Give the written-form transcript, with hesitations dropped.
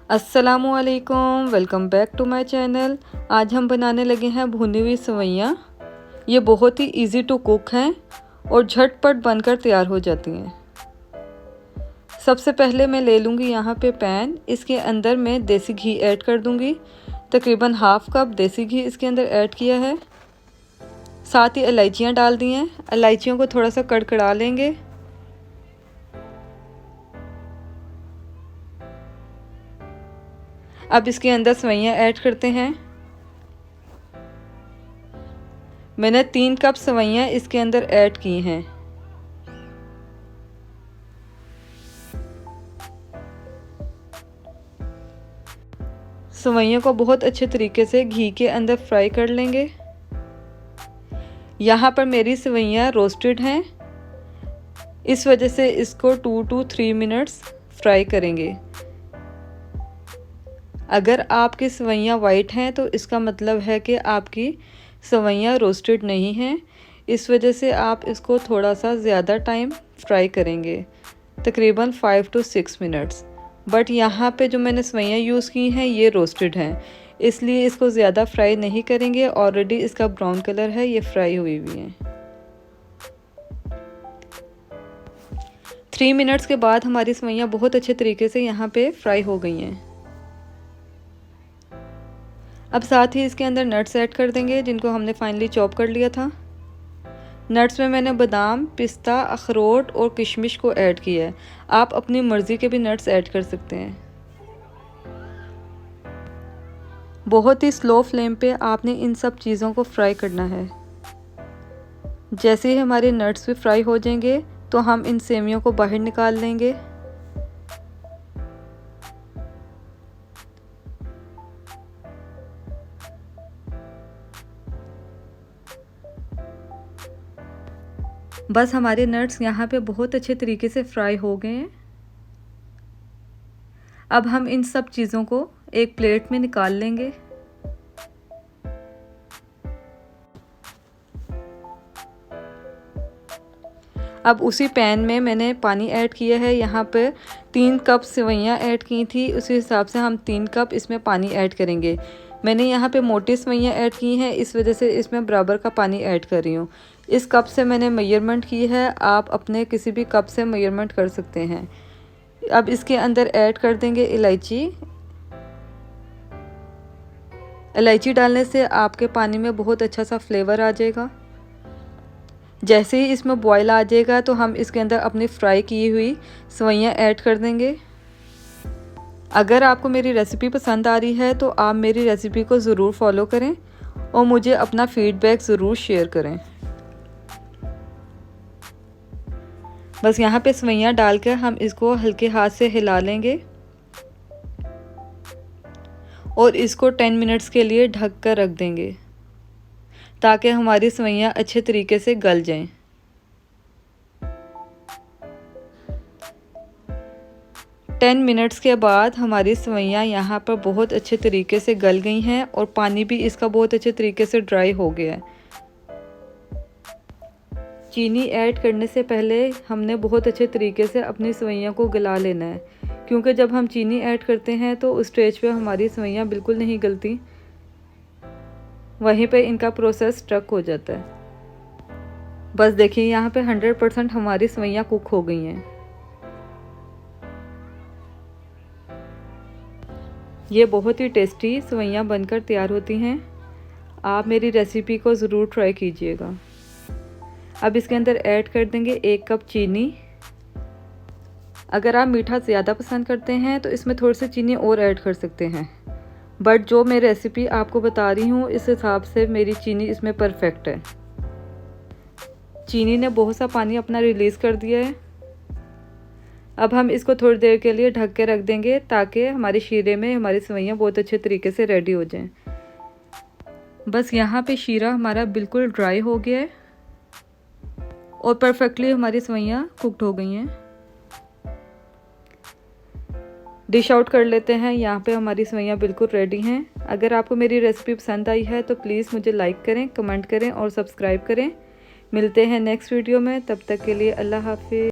अस्सलामुअलैकुम, welcome back to my channel. आज हम बनाने लगे हैं भुनी हुई सेवइयाँ। ये बहुत ही इजी टू कुक हैं और झटपट बनकर तैयार हो जाती हैं। सबसे पहले मैं ले लूँगी यहाँ पे पैन। इसके अंदर मैं देसी घी ऐड कर दूँगी। तकरीबन हाफ़ कप देसी घी इसके अंदर ऐड किया है। साथ ही इलायचियाँ डाल दी हैं। इलायचियों को थोड़ा सा कड़कड़ा लेंगे। अब इसके अंदर सेवइयाँ ऐड करते हैं। मैंने 3 कप सेवइयाँ इसके अंदर ऐड की हैं। सेवइयों को बहुत अच्छे तरीके से घी के अंदर फ्राई कर लेंगे। यहाँ पर मेरी सेवइयाँ रोस्टेड हैं, इस वजह से इसको 2 to 3 मिनट्स फ्राई करेंगे। अगर आपकी सेवइयाँ वाइट हैं तो इसका मतलब है कि आपकी सेवइयाँ रोस्टेड नहीं हैं। इस वजह से आप इसको थोड़ा सा ज़्यादा टाइम फ्राई करेंगे, तकरीबन 5 to 6 मिनट्स। बट यहाँ पे जो मैंने सेवइयाँ यूज़ की हैं ये रोस्टेड हैं, इसलिए इसको ज़्यादा फ्राई नहीं करेंगे। ऑलरेडी इसका ब्राउन कलर है, ये फ्राई हुई हुई हैं। 3 मिनट्स के बाद हमारी सेवइयाँ बहुत अच्छे तरीके से यहाँ पे फ्राई हो गई हैं। अब साथ ही इसके अंदर नट्स ऐड कर देंगे, जिनको हमने फाइनली चॉप कर लिया था। नट्स में मैंने बादाम, पिस्ता, अखरोट और किशमिश को ऐड किया है। आप अपनी मर्ज़ी के भी नट्स ऐड कर सकते हैं। बहुत ही स्लो फ्लेम पे आपने इन सब चीज़ों को फ्राई करना है। जैसे ही हमारे नट्स भी फ्राई हो जाएंगे तो हम इन सेवियों को बाहर निकाल लेंगे। बस हमारे नट्स यहाँ पे बहुत अच्छे तरीके से फ्राई हो गए हैं। अब हम इन सब चीज़ों को एक प्लेट में निकाल लेंगे। अब उसी पैन में मैंने पानी ऐड किया है। यहाँ पर 3 कप सेवइयाँ ऐड की थी, उसी हिसाब से हम 3 कप इसमें पानी ऐड करेंगे। मैंने यहाँ पे मोटी सेवइयाँ ऐड की हैं, इस वजह से इसमें बराबर का पानी ऐड कर रही हूँ। इस कप से मैंने मेजरमेंट की है, आप अपने किसी भी कप से मेजरमेंट कर सकते हैं। अब इसके अंदर ऐड कर देंगे इलायची। इलायची डालने से आपके पानी में बहुत अच्छा सा फ्लेवर आ जाएगा। जैसे ही इसमें बॉयल आ जाएगा तो हम इसके अंदर अपनी फ्राई की हुई सेवइयाँ ऐड कर देंगे। अगर आपको मेरी रेसिपी पसंद आ रही है तो आप मेरी रेसिपी को ज़रूर फॉलो करें और मुझे अपना फीडबैक ज़रूर शेयर करें। बस यहाँ पे सेवइयाँ डालकर हम इसको हल्के हाथ से हिला लेंगे और इसको 10 मिनट्स के लिए ढक कर रख देंगे, ताकि हमारी सेवइयाँ अच्छे तरीके से गल जाएं। टेन मिनट्स के बाद हमारी सेवइयाँ यहाँ पर बहुत अच्छे तरीके से गल गई हैं और पानी भी इसका बहुत अच्छे तरीके से ड्राई हो गया है। चीनी ऐड करने से पहले हमने बहुत अच्छे तरीके से अपनी सेवइयाँ को गला लेना है, क्योंकि जब हम चीनी ऐड करते हैं तो उस स्टेज पे हमारी सेवइयाँ बिल्कुल नहीं गलती, वहीं पे इनका प्रोसेस स्टक हो जाता है। बस देखिए यहाँ पे 100% हमारी सेवइयाँ कुक हो गई हैं। ये बहुत ही टेस्टी सेवइयाँ बनकर तैयार होती हैं। आप मेरी रेसिपी को ज़रूर ट्राई कीजिएगा। अब इसके अंदर ऐड कर देंगे 1 कप चीनी। अगर आप मीठा ज़्यादा पसंद करते हैं तो इसमें थोड़ी सी चीनी और ऐड कर सकते हैं, बट जो मैं रेसिपी आपको बता रही हूँ इस हिसाब से मेरी चीनी इसमें परफेक्ट है। चीनी ने बहुत सा पानी अपना रिलीज़ कर दिया है। अब हम इसको थोड़ी देर के लिए ढक के रख देंगे, ताकि हमारे शीरे में हमारी सेवइयाँ बहुत अच्छे तरीके से रेडी हो जाएं। बस यहाँ पे शीरा हमारा बिल्कुल ड्राई हो गया है और परफेक्टली हमारी सेवइयाँ कुकड हो गई हैं। डिश आउट कर लेते हैं। यहाँ पे हमारी सेवइयाँ बिल्कुल रेडी हैं। अगर आपको मेरी रेसिपी पसंद आई है तो प्लीज़ मुझे लाइक करें, कमेंट करें और सब्सक्राइब करें। मिलते हैं नेक्स्ट वीडियो में, तब तक के लिए अल्लाह हाफिज़।